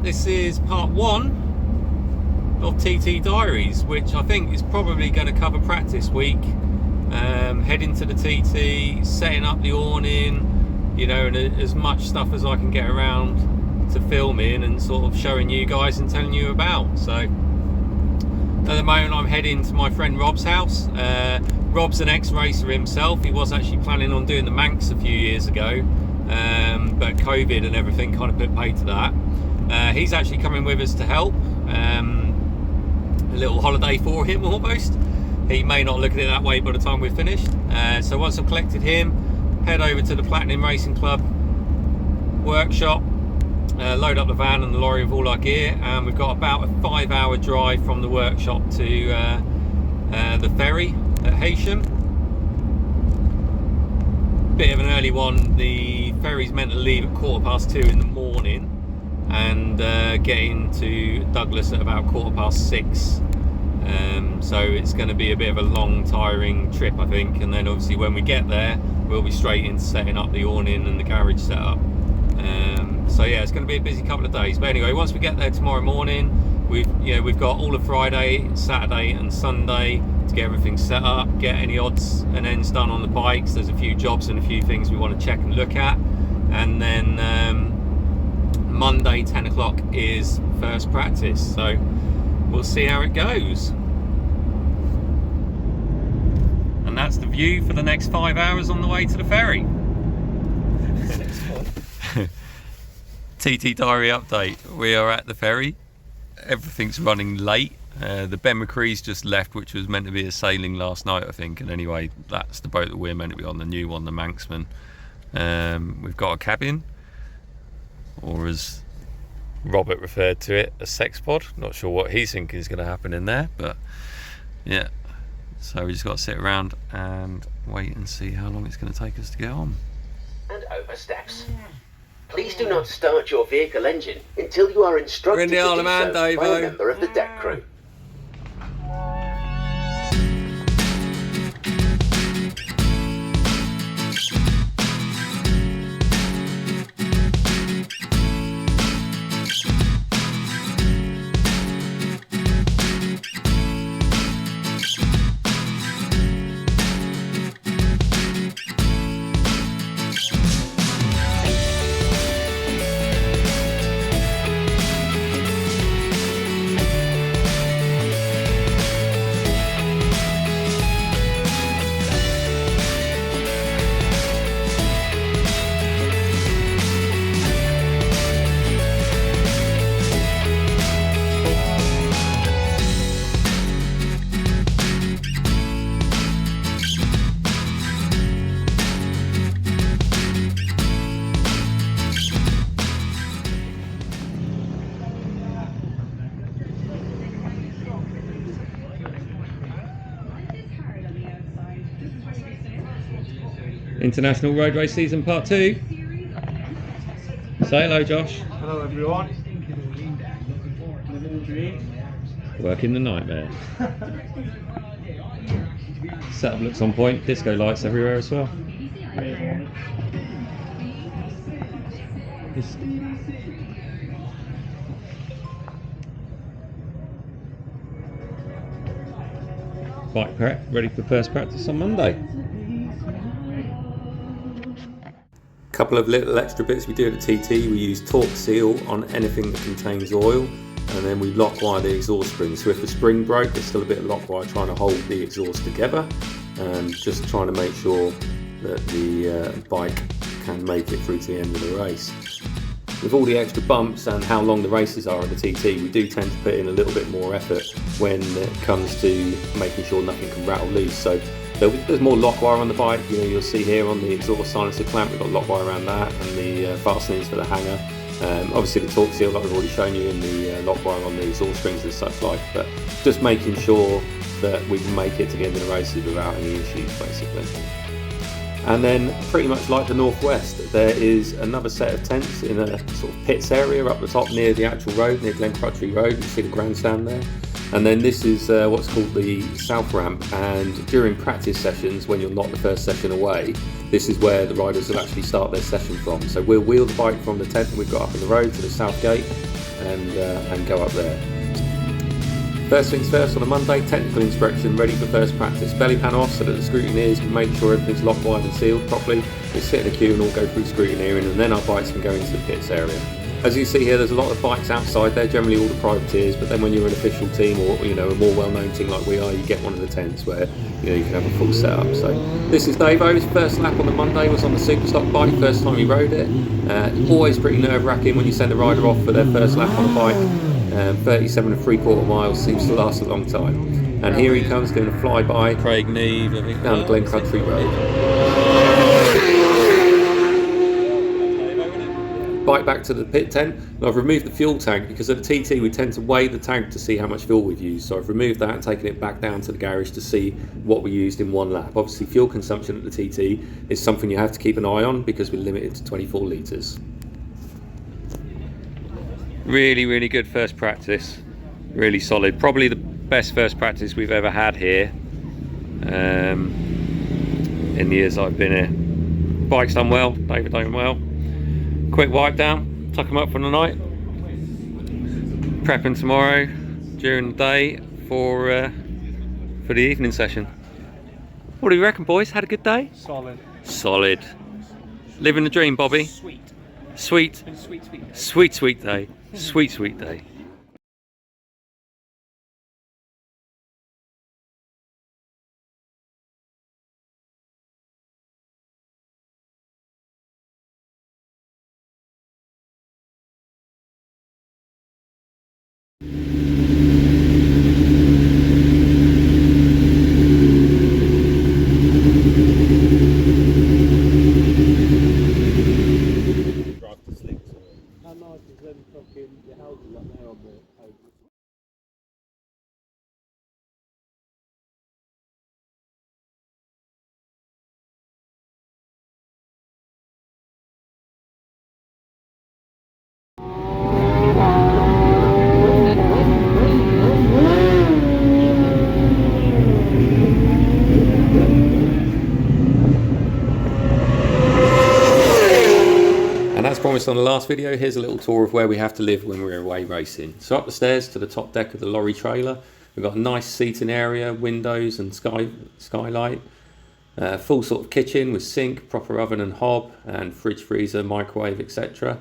this is part 1 of TT Diaries, which I think is probably going to cover practice week. Heading to the TT, setting up the awning, you know, and as much stuff as I can get around to film in and sort of showing you guys and telling you about. So at the moment I'm heading to my friend Rob's house. Rob's an ex-racer himself. He was actually planning on doing the Manx a few years ago, but COVID and everything kind of put pay to that. He's actually coming with us to help. A little holiday for him almost. He may not look at it that way by the time we're finished. So once I've collected him, head over to the Platinum Racing Club workshop, load up the van and the lorry with all our gear, and we've got about a 5-hour drive from the workshop to the ferry at Heysham. Bit of an early one. The ferry's meant to leave at 2:15 in the morning and get into Douglas at about 6:15. So it's going to be a bit of a long, tiring trip, I think. And then obviously when we get there, we'll be straight into setting up the awning and the garage setup. So yeah, it's going to be a busy couple of days. But anyway, once we get there tomorrow morning, we've got all of Friday, Saturday, and Sunday to get everything set up, get any odds and ends done on the bikes. There's a few jobs and a few things we want to check and look at, and then Monday 10 o'clock is first practice. So we'll see how it goes. And that's the view for the next 5 hours on the way to the ferry. TT Diary update. We are at the ferry. Everything's running late. The Ben McCree's just left, which was meant to be a sailing last night, I think. And anyway, that's the boat that we're meant to be on, the new one, the Manxman. We've got a cabin, or as Robert referred to it, a sex pod. Not sure what he's thinking is going to happen in there, but yeah. So we just got to sit around and wait and see how long it's going to take us to get on. And over steps. Please do not start your vehicle engine until you are instructed to do so by a member of the deck crew. International Road Race Season Part 2. Say hello, Josh. Hello everyone. Living the dream. Working the nightmare. Setup looks on point. Disco lights everywhere as well. Bike prep, ready for first practice on Monday. Couple of little extra bits we do at the TT. We use torque seal on anything that contains oil, and then we lock wire the exhaust spring. So if the spring broke, there's still a bit of lock wire trying to hold the exhaust together, and just trying to make sure that the bike can make it through to the end of the race. With all the extra bumps and how long the races are at the TT, we do tend to put in a little bit more effort when it comes to making sure nothing can rattle loose. So there's more lock wire on the bike. You know, you'll see here on the exhaust silencer clamp, we've got lock wire around that, and the fastenings for the hanger. Obviously the torque seal, like we've already shown you, in the lock wire on the exhaust springs and such like, but just making sure that we can make it to the end of the races without any issues, basically. And then, pretty much like the Northwest, there is another set of tents in a sort of pits area up the top near the actual road, near Glencrutchery Road. You see the grandstand there. And then this is what's called the South Ramp, and during practice sessions, when you're not the first session away, this is where the riders will actually start their session from. So we'll wheel the bike from the tent that we've got up in the road to the South Gate, and go up there. First things first, on a Monday, technical inspection, ready for first practice. Belly pan off so that the scrutineers can make sure everything's locked, wired and sealed properly. We sit in a queue and all go through scrutineering, and then our bikes can go into the pits area. As you see here, there's a lot of bikes outside there, generally all the privateers, but then when you're an official team or a more well-known team like we are, you get one of the tents where you can have a full setup. So this is Davo. His first lap on the Monday was on the Superstock bike, first time he rode it. Always pretty nerve-wracking when you send the rider off for their first lap on a bike. 37 3/4 miles seems to last a long time. And here he comes doing a flyby Craig Neve, I think, down Glen Country Road. Bike back to the pit tent, and I've removed the fuel tank because at the TT we tend to weigh the tank to see how much fuel we've used. So I've removed that and taken it back down to the garage to see what we used in one lap. Obviously fuel consumption at the TT is something you have to keep an eye on because we're limited to 24 litres. Really good first practice, really solid, probably the best first practice we've ever had here in the years I've been here. Bike's done well, David done well. Quick wipe down, tuck them up for the night, prepping tomorrow during the day for the evening session. What do you reckon, boys? Had a good day? Solid. Living the dream, Bobby. Sweet day. Sweet day. On the last video, here's a little tour of where we have to live when we're away racing. So up the stairs to the top deck of the lorry trailer, we've got a nice seating area, windows and skylight, full sort of kitchen with sink, proper oven and hob, and fridge, freezer, microwave, etc.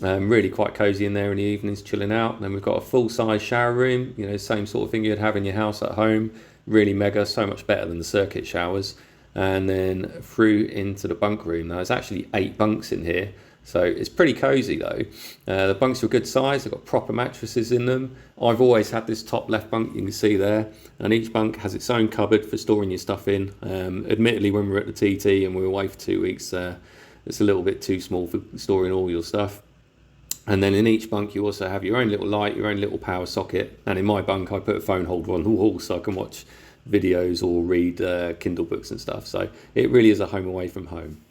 Really quite cosy in there in the evenings, chilling out. And then we've got a full-size shower room, same sort of thing you'd have in your house at home. Really mega, so much better than the circuit showers. And then through into the bunk room. Now there's actually 8 bunks in here. So it's pretty cosy though. The bunks are a good size, they've got proper mattresses in them. I've always had this top left bunk you can see there, and each bunk has its own cupboard for storing your stuff in. Admittedly, when we're at the TT and we're away for 2 weeks, it's a little bit too small for storing all your stuff. And then in each bunk you also have your own little light, your own little power socket, and in my bunk I put a phone holder on the wall so I can watch videos or read Kindle books and stuff. So it really is a home away from home.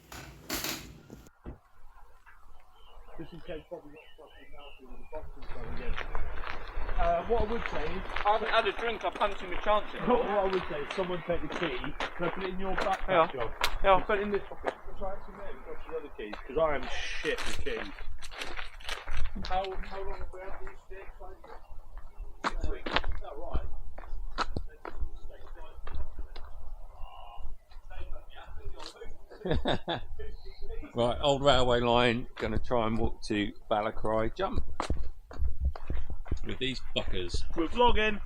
What I would say is, I haven't had a drink, I'm punching the chances. what I would say is, someone take the key. Can I put it in your backpack, John? Yeah, I'll put it in this pocket. Try it from there. We've got the other keys, because I am shit with keys. How long have we had these sticks? 6 weeks. Is that right? Right, old railway line, gonna try and walk to Ballacrye jump with these fuckers. We're vlogging.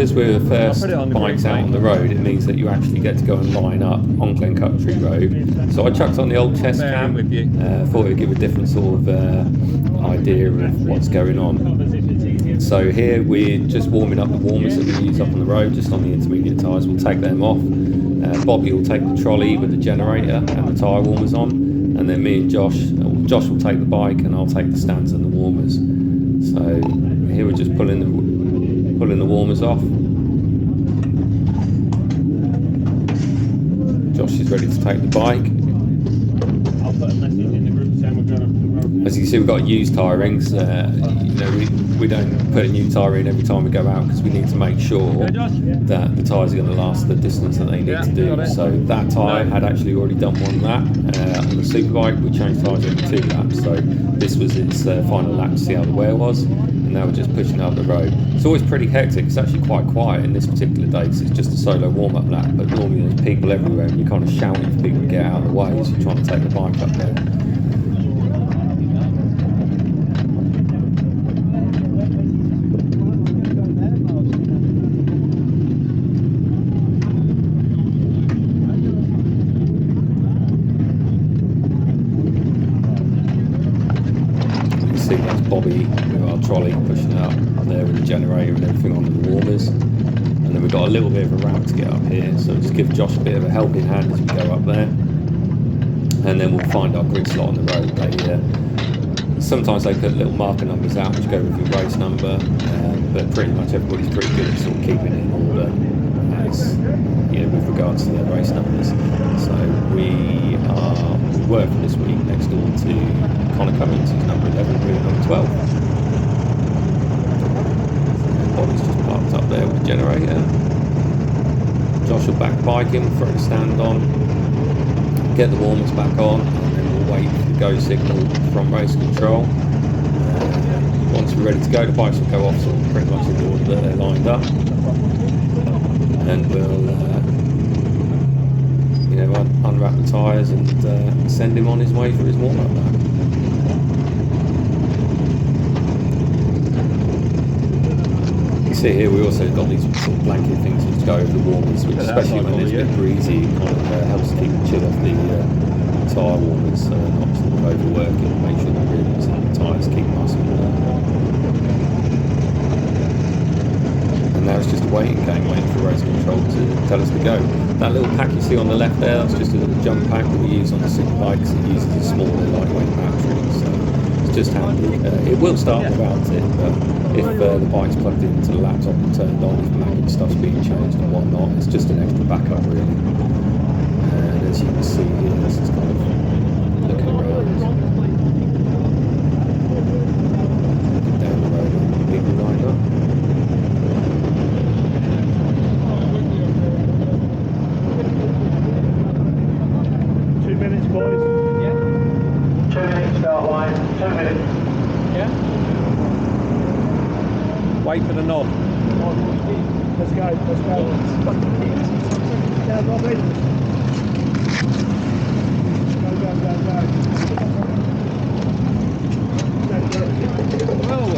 because we're the first bikes out on the road, it means that you actually get to go and line up on Glen Country Road. So I chucked on the old chest cam, thought it would give a different sort of idea of what's going on. So here we're just warming up the warmers that we use up on the road, just on the intermediate tyres. We'll take them off. Bobby will take the trolley with the generator and the tyre warmers on, and then me and Josh will take the bike and I'll take the stands and the warmers. So here we're just pulling the warmers off. Josh is ready to take the bike. I'll put a message in the group saying we're going up the road. As you can see, we've got used tyre rings. We don't put a new tyre in every time we go out because we need to make sure that the tyres are going to last the distance that they need to do. So that tyre had actually already done 1 lap. On the Superbike, we changed tyres every 2 laps. So this was its final lap to see how the wear was. And now we're just pushing up the road. It's always pretty hectic. It's actually quite quiet in this particular day because it's just a solo warm-up lap. But normally there's people everywhere and you're kind of shouting for people to get out of the way as you're trying to take the bike up there. Bobby with our trolley pushing it up there with the generator and everything on the warmers, and then we've got a little bit of a ramp to get up here, so just give Josh a bit of a helping hand as we go up there, and then we'll find our grid slot on the road. Sometimes they put little marker numbers out which go with your race number, but pretty much everybody's pretty good at sort of keeping it in order as, with regards to their race numbers. So we were for this week next door to Connor Cummins, who's number 11, we're number 12. Bobby's just parked up there with the generator. Josh will back bike him, throw the stand on, get the warmers back on, and then we'll wait for the go signal from race control. Once we're ready to go, the bikes will go off sort of pretty much in the order that they're lined up, and we'll unwrap the tyres and send him on his way for his warm-up lap. You see here we also got these sort of blanket things which go over the warmers, which especially when it's a bit breezy, kind of helps keep the chill off the tyre warmers, not sort of overworking, make sure the rims and the tyres keep nice and warm. And now it's just a waiting game, waiting for race control to tell us to go. That little pack you see on the left there, that's just a little jump pack that we use on the Superbikes. It uses a smaller, lightweight battery, so it's just handy. It will start without it, but if the bike's plugged into the laptop and turned on, if Mac and stuff's being changed and whatnot, it's just an extra backup really. And as you can see here, this is kind of looking around. Looking down the road and people lined up. Wait for the nod. Let's go. Yeah, Robin. Whoa.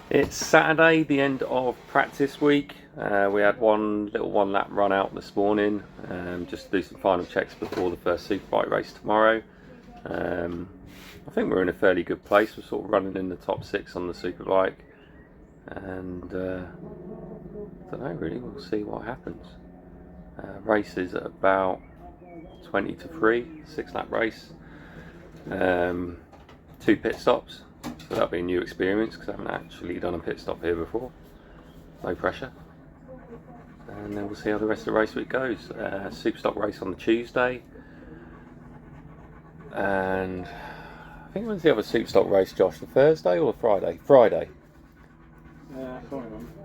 It's Saturday, the end of practice week. We had one little 1 lap run out this morning, just to do some final checks before the first Superbike race tomorrow. I think we're in a fairly good place. We're sort of running in the top 6 on the Superbike, and I don't know really, we'll see what happens. Race is at about 20 to 3, 6 lap race, 2 pit stops. So that'll be a new experience because I haven't actually done a pit stop here before. No pressure. and then we'll see how the rest of the race week goes. Superstock race on the Tuesday, and I think when's the other Superstock race, Josh? The Thursday or the Friday? Friday.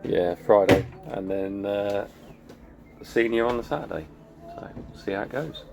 Yeah, Friday, and then senior on the Saturday. So we'll see how it goes.